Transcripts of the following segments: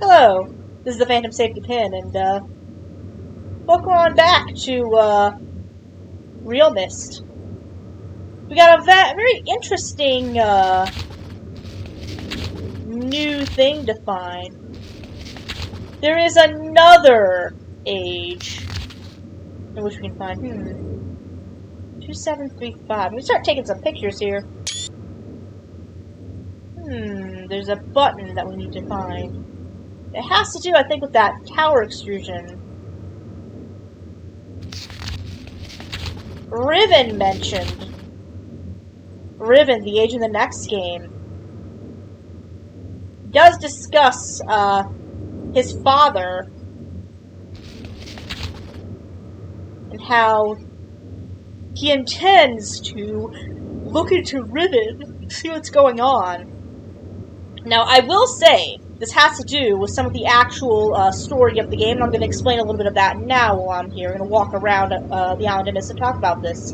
Hello, this is the Phantom Safety Pin, and welcome on back to realMYST. We got a very interesting new thing to find. There is another age in which we can find 2735. We start taking some pictures here. There's a button that we need to find. It has to do, I think, with that tower extrusion. Riven mentioned. Riven, the age in the next game, does discuss his father and how he intends to look into Riven and see what's going on. Now, I will say, this has to do with some of the actual story of the game, and I'm going to explain a little bit of that now while I'm here. I'm going to walk around the island of Myst and talk about this.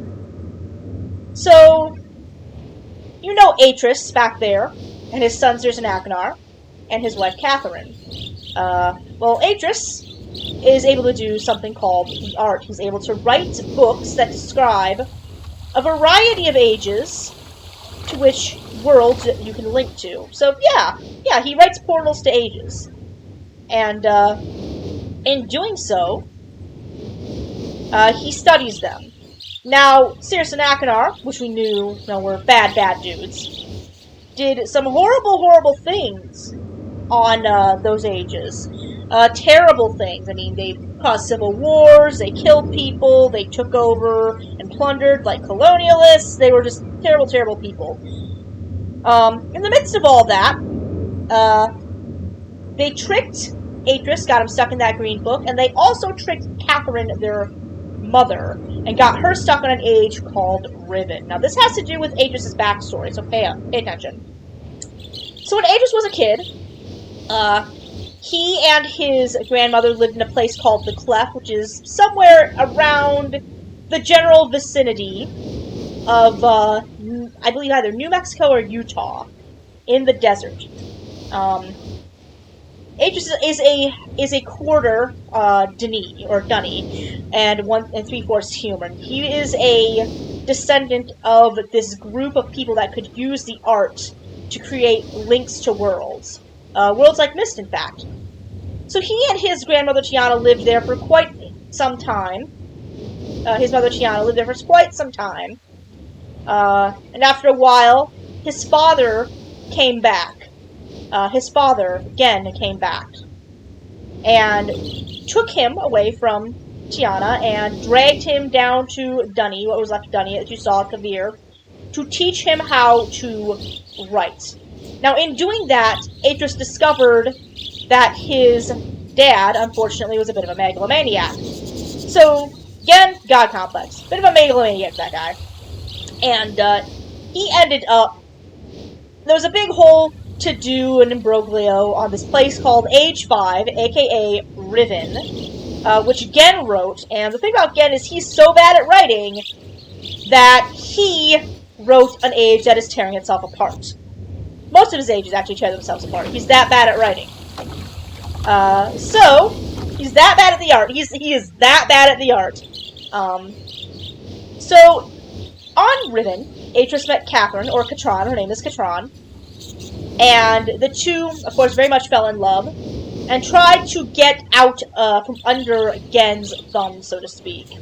So, you know Atris back there, and his son Zerzan, and his wife Catherine. Well, Atris is able to do something called the art. He's able to write books that describe a variety of ages to which worlds that you can link to. So, yeah, he writes portals to ages. And, in doing so, he studies them. Now, Zerzan, which we knew were bad dudes, did some horrible things on those ages. Terrible things. I mean, they caused civil wars, they killed people, they took over and plundered like colonialists. They were just terrible people. In the midst of all that, they tricked Atris, got him stuck in that green book, and they also tricked Catherine, their mother, and got her stuck on an age called Riven. Now, this has to do with Atris' backstory, so pay attention. So when Atris was a kid, he and his grandmother lived in a place called the Cleft, which is somewhere around the general vicinity of, I believe, either New Mexico or Utah, in the desert. Atris is a quarter Dunny, and 1 3/4 human. He is a descendant of this group of people that could use the art to create links to worlds. Worlds like Myst, in fact. So he and his grandmother Tiana lived there for quite some time. His mother Tiana lived there for quite some time. And after a while, his father came back. His father, again, came back. And took him away from Tiana and dragged him down to Dunny, what was left of Dunny, that you saw, Kavir, to teach him how to write. Now, in doing that, Atris discovered that his dad, unfortunately, was a bit of a megalomaniac. So, again, God complex. Bit of a megalomaniac, that guy. And he ended up... There was a big whole to-do and imbroglio on this place called Age 5, aka Riven, which Gen wrote. And the thing about Gen is he's so bad at writing that he wrote an age that is tearing itself apart. Most of his ages actually tear themselves apart. He's that bad at writing. So, he's that bad at the art. He is that bad at the art. So, on Riven, Atris met Catherine, or Katran, her name is Katran, and the two, of course, very much fell in love, and tried to get out from under Gen's thumb, so to speak.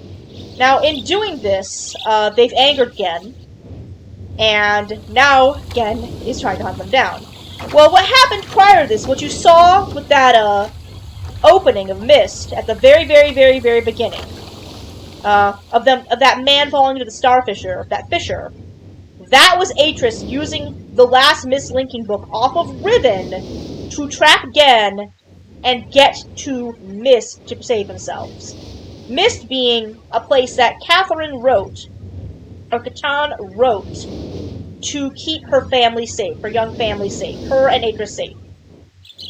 Now, in doing this, they've angered Gen, and now Gen is trying to hunt them down. Well, what happened prior to this, what you saw with that opening of Myst at the very beginning, of that man falling into the starfisher, that fisher, that was Atris using the last Myst linking book off of Riven to trap Gen and get to Myst to save themselves. Myst being a place that Catherine wrote, or Catan wrote, to keep her family safe, her young family safe, her and Atris safe.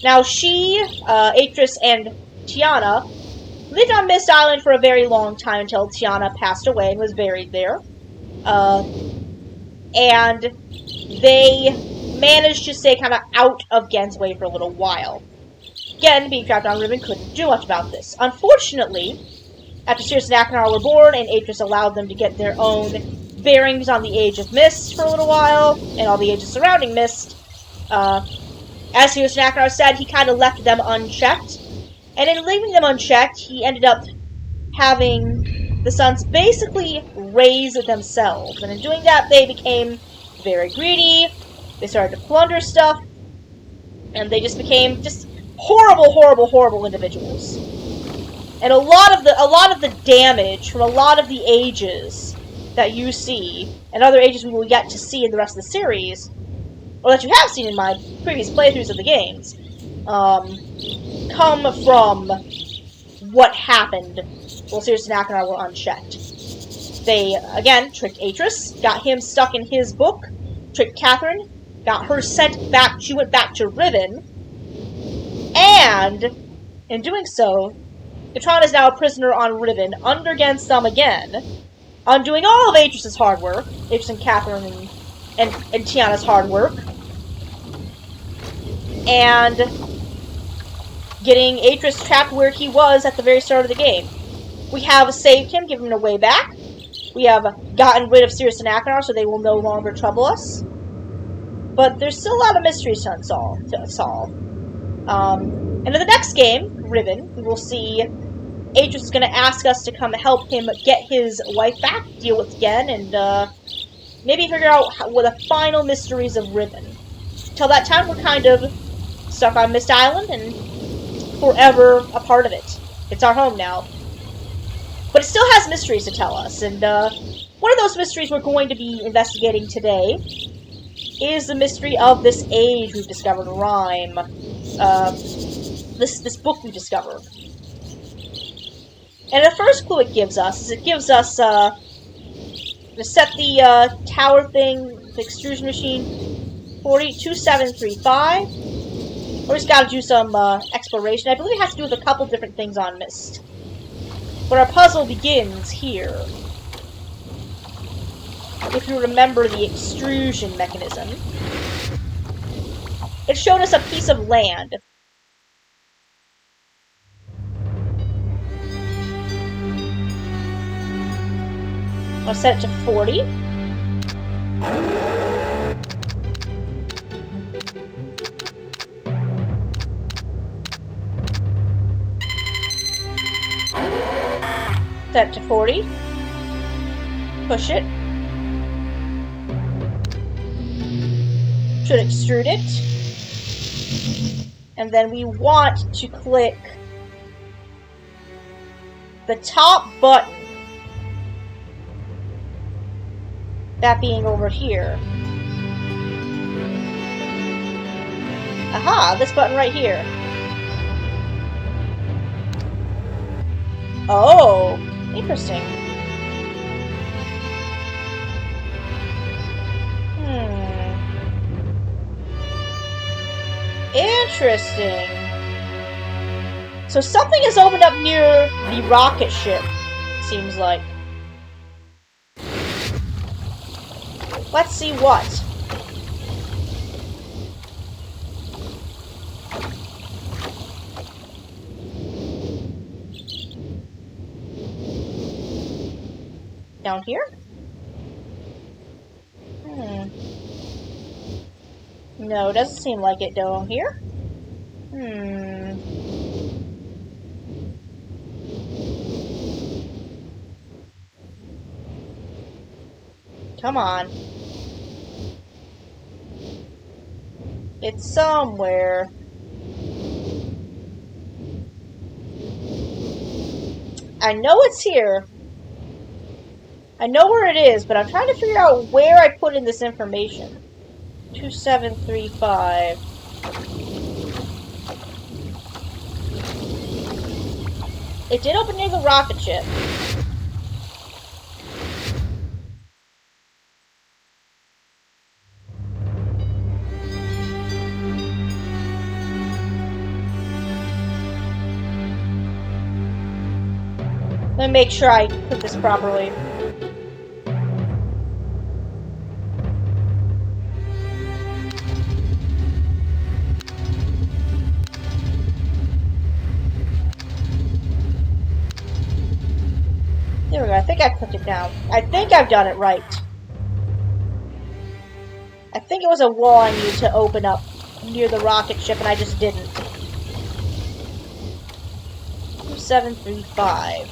Now she, Atris, and Tiana lived on Myst Island for a very long time until Tiana passed away and was buried there. And they managed to stay kind of out of Gen's way for a little while. Again, being trapped on Riven couldn't do much about this. Unfortunately, after Sirius and Achenar were born, and Atris allowed them to get their own bearings on the Age of Myst for a little while, and all the ages surrounding Myst, as Sirius and Achenar said, he kind of left them unchecked. And in leaving them unchecked, he ended up having the sons basically raise themselves. And in doing that, they became very greedy, they started to plunder stuff, and they just became just horrible, horrible, horrible individuals. And a lot of the damage from a lot of the ages that you see, and other ages we will yet to see in the rest of the series, or that you have seen in my previous playthroughs of the games, come from what happened while Sirius and Achenar were unchecked. They, again, tricked Atris, got him stuck in his book, tricked Catherine, got her sent back, she went back to Riven, and, in doing so, Katron is now a prisoner on Riven, under Gensum again, undoing all of Atris' hard work, Atris and Catherine and Tiana's hard work, and getting Atris trapped where he was at the very start of the game. We have saved him, given him a way back. We have gotten rid of Sirius and Achenar, so they will no longer trouble us. But there's still a lot of mysteries to solve. And in the next game, Riven, we will see Atris is going to ask us to come help him get his wife back, deal with Gen, and maybe figure out what the final mysteries of Riven. Till that time, we're kind of stuck on Myst Island and forever a part of it. It's our home now. But it still has mysteries to tell us, and one of those mysteries we're going to be investigating today is the mystery of this age we've discovered, Rhyme. This book we discovered. And the first clue it gives us is to set the tower thing, the extrusion machine, 2735. We just gotta do some exploration. I believe it has to do with a couple different things on Myst. But our puzzle begins here. If you remember the extrusion mechanism, it showed us a piece of land. I'll set it to 40. Set it to 40. Push it. Should extrude it. And then we want to click the top button. That being over here. Aha, this button right here. Oh, interesting. Interesting. So something has opened up near the rocket ship, seems like. Let's see what. Down here? No, doesn't seem like it down here. Come on. It's somewhere. I know it's here. I know where it is, but I'm trying to figure out where I put in this information. 2735. It did open near the rocket ship. Let me make sure I put this properly. go. I think I clicked it down. I think I've done it right. I think it was a wall I needed to open up near the rocket ship, and I just didn't. 2735.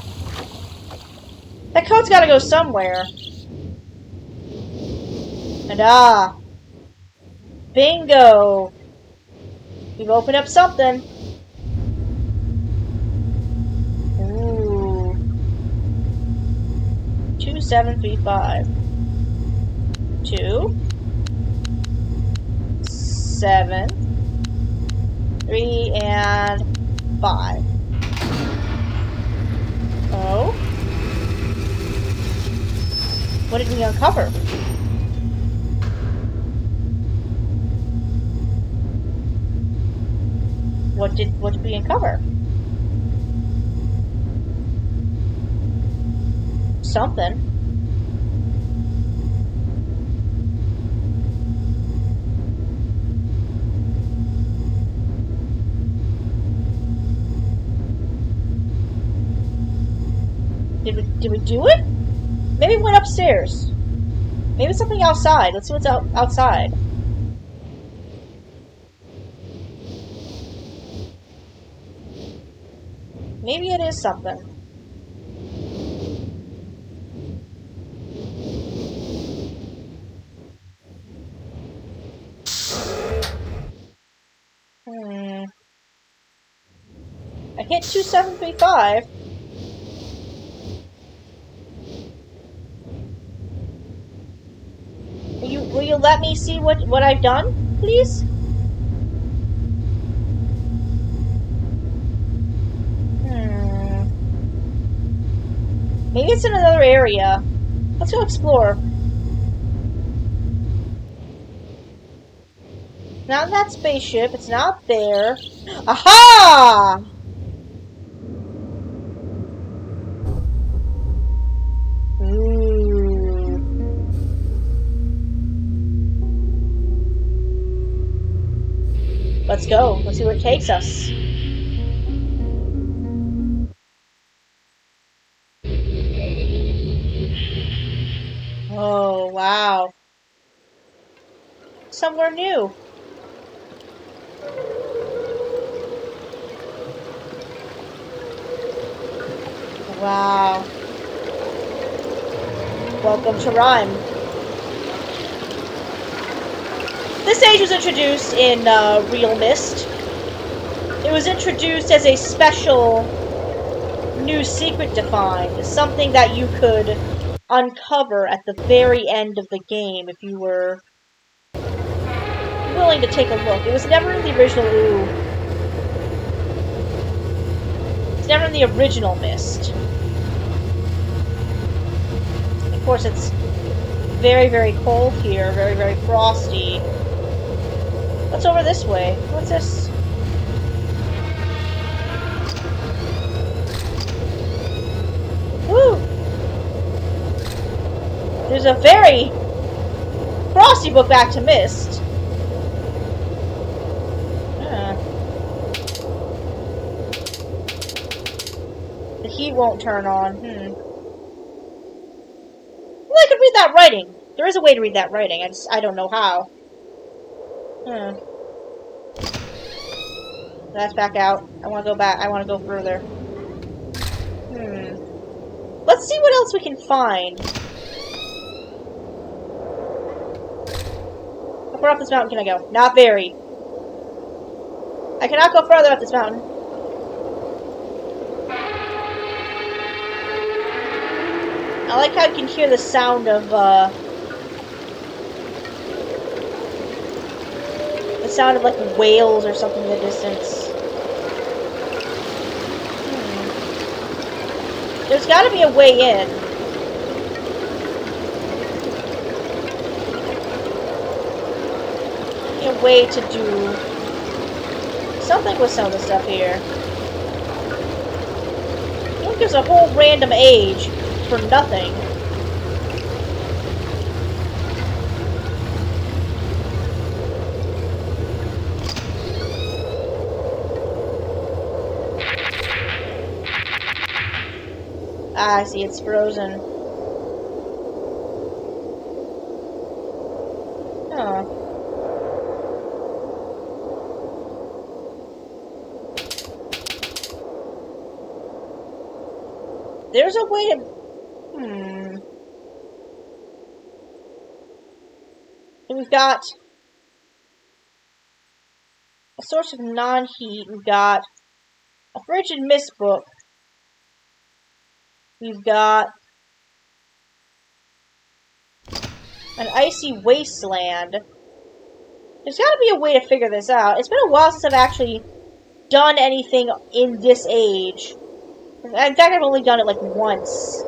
That code's gotta go somewhere. And bingo! We've opened up something. Ooh. 2735. 2 7 3 and 5. Oh. What did we uncover? What did we uncover? Something. Did we do it? Maybe we went upstairs. Maybe it's something outside. Let's see what's outside. Maybe it is something. I hit 2735. Will you let me see what I've done, please? Maybe it's in another area. Let's go explore. Not in that spaceship. It's not there. Aha! Ooh. Let's go. Let's see where it takes us. Oh, wow. Somewhere new. Wow. Welcome to Rhyme. This stage was introduced in realMYST. It was introduced as a special new secret defined, something that you could uncover at the very end of the game if you were willing to take a look. It was never in the original It's never in the original Myst. Of course, it's very, very cold here, very, very frosty. What's over this way? What's this? Woo! There's a very frosty book back to Myst. The heat won't turn on. Well, I could read that writing. There is a way to read that writing. I don't know how. That's back out. I want to go back. I want to go further. Let's see what else we can find. How far up this mountain can I go? Not very. I cannot go further up this mountain. I like how you can hear the sound of, like whales or something in the distance. There's gotta be a way in. A way to do something with some of the stuff here. It gives a whole random age for nothing. Ah, I see, it's frozen. Huh. There's a way to... So we've got a source of non-heat. We've got a frigid mist book. We've got an icy wasteland. There's got to be a way to figure this out. It's been a while since I've actually done anything in this age. In fact, I've only done it like once.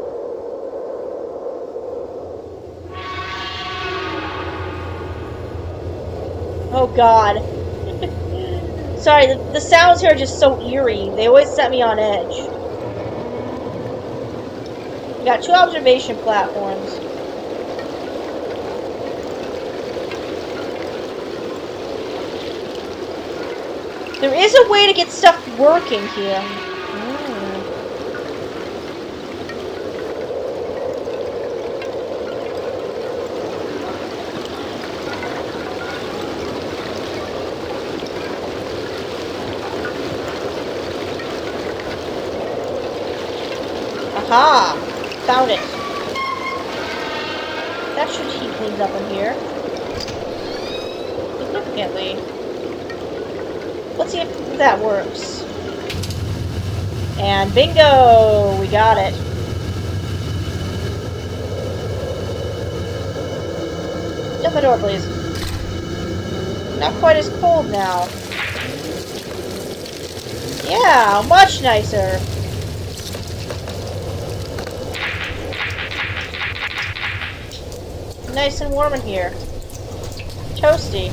Oh god. Sorry, the sounds here are just so eerie. They always set me on edge. We got 2 observation platforms. There is a way to get stuff working here. Aha! Found it. That should heat things up in here. Significantly. Let's see if that works. And bingo! We got it. Shut the door, please. Not quite as cold now. Yeah, much nicer. Nice and warm in here. Toasty.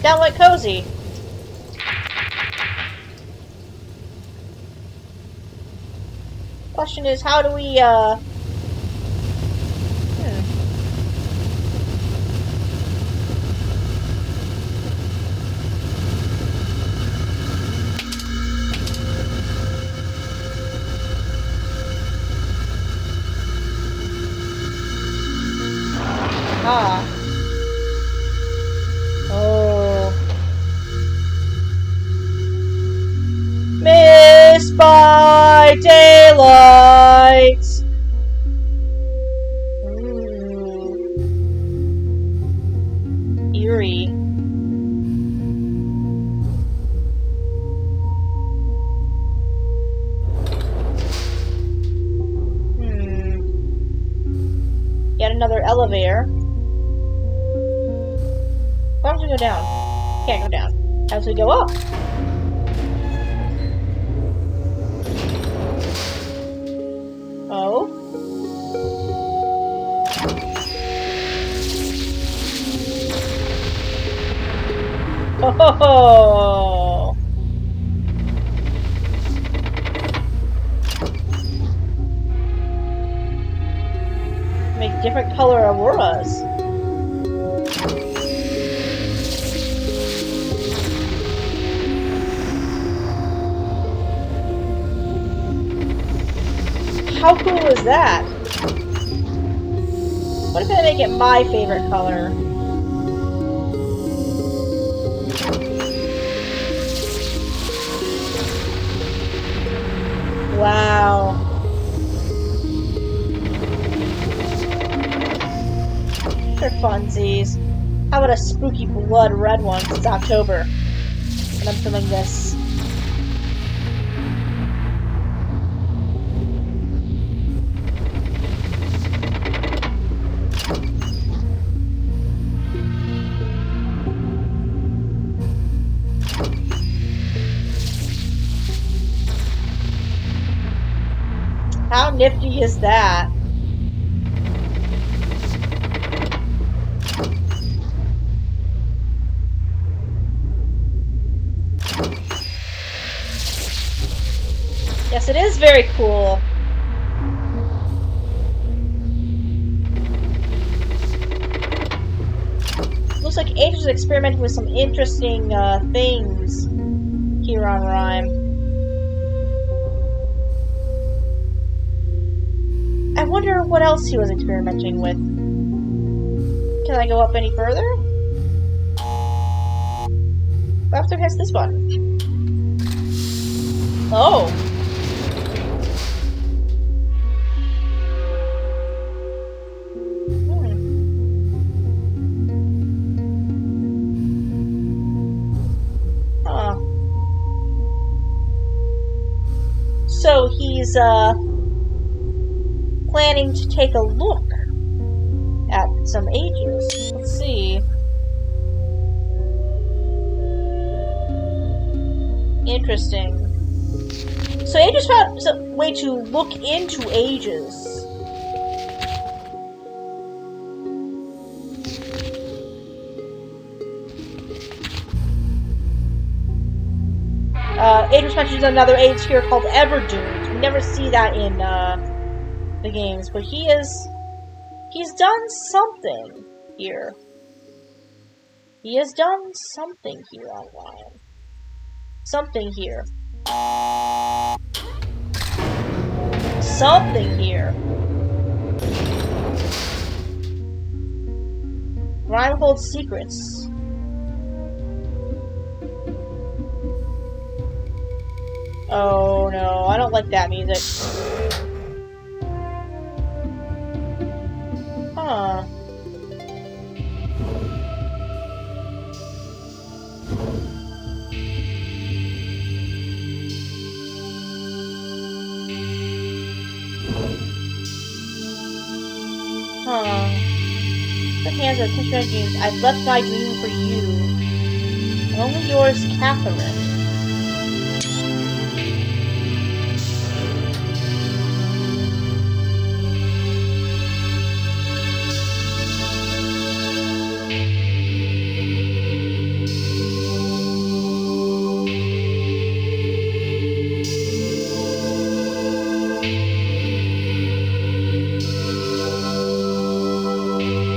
Downright cozy. Question is, how do we, Oh. Myst by daylight. Eerie. Yet another elevator. Why don't we go down? Can't go down. How do we go up? Oh? Oh! Make different color auroras. How cool is that? What if I make it my favorite color? Wow. They're funsies. How about a spooky blood red one? It's October. And I'm filming this. How nifty is that? Yes, it is very cool. Looks like Angels is experimenting with some interesting things here on Rime. I wonder what else he was experimenting with. Can I go up any further? After hits this button. Oh. Huh. So he's, planning to take a look at some ages. Let's see. Interesting. So ages found a way to look into ages. Ages mentions another age here called Everdoom. We never see that in the games, but he's done something here. He has done something here online. Something here. Something here. Rhyme holds secrets. Oh no, I don't like that music. Huh. Huh. The hands are touching my dreams. I've left my dream for you. I'm only yours, Catherine.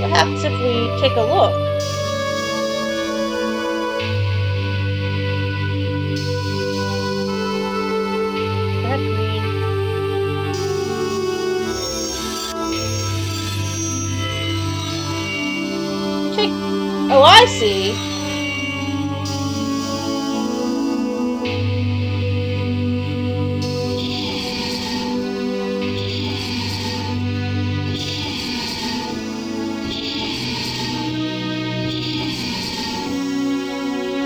What happens if we take a look? Red, green. Take. Oh, I see.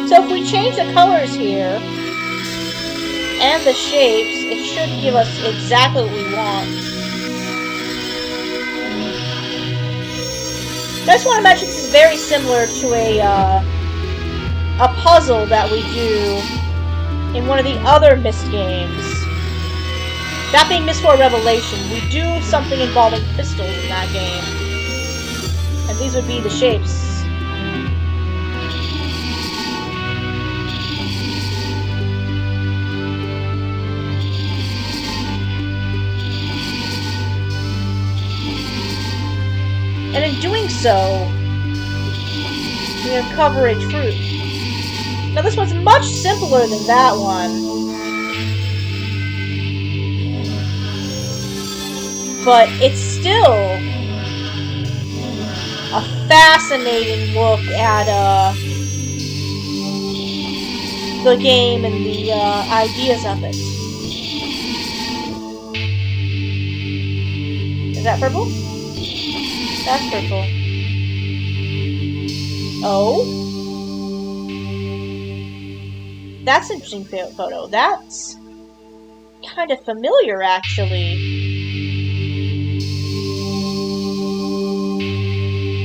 So if we change the colors here, and the shapes, it should give us exactly what we want. I just want to mention this is very similar to a puzzle that we do in one of the other Myst games. That being Myst 4 Revelation, we do something involving crystals in that game. And these would be the shapes. And in doing so, we uncover a truth. Now this one's much simpler than that one. But it's still a fascinating look at the game and the ideas of it. Is that purple? That's purple. Oh? That's an interesting photo. That's kind of familiar, actually.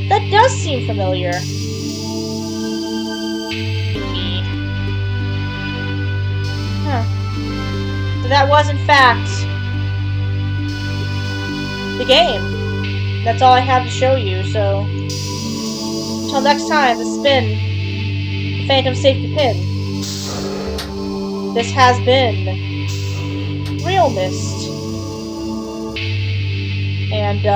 That does seem familiar. Huh. So that was, in fact, the game. That's all I have to show you, so until next time, this has been the Phantom Safety Pin. This has been realMYST. And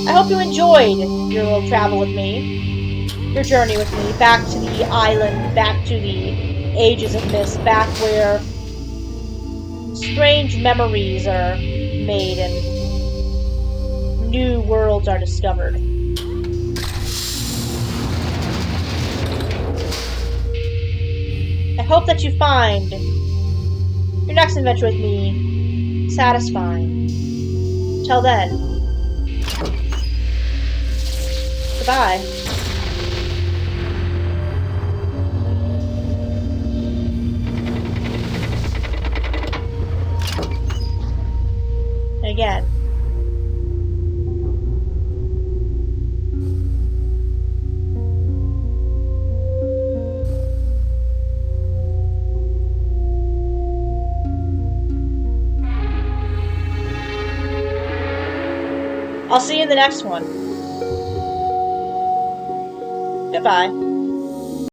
I hope you enjoyed your little travel with me, your journey with me, back to the island, back to the ages of Myst, back where strange memories are made and new worlds are discovered. I hope that you find your next adventure with me satisfying. Till then, goodbye. And again, I'll see you in the next one. Goodbye.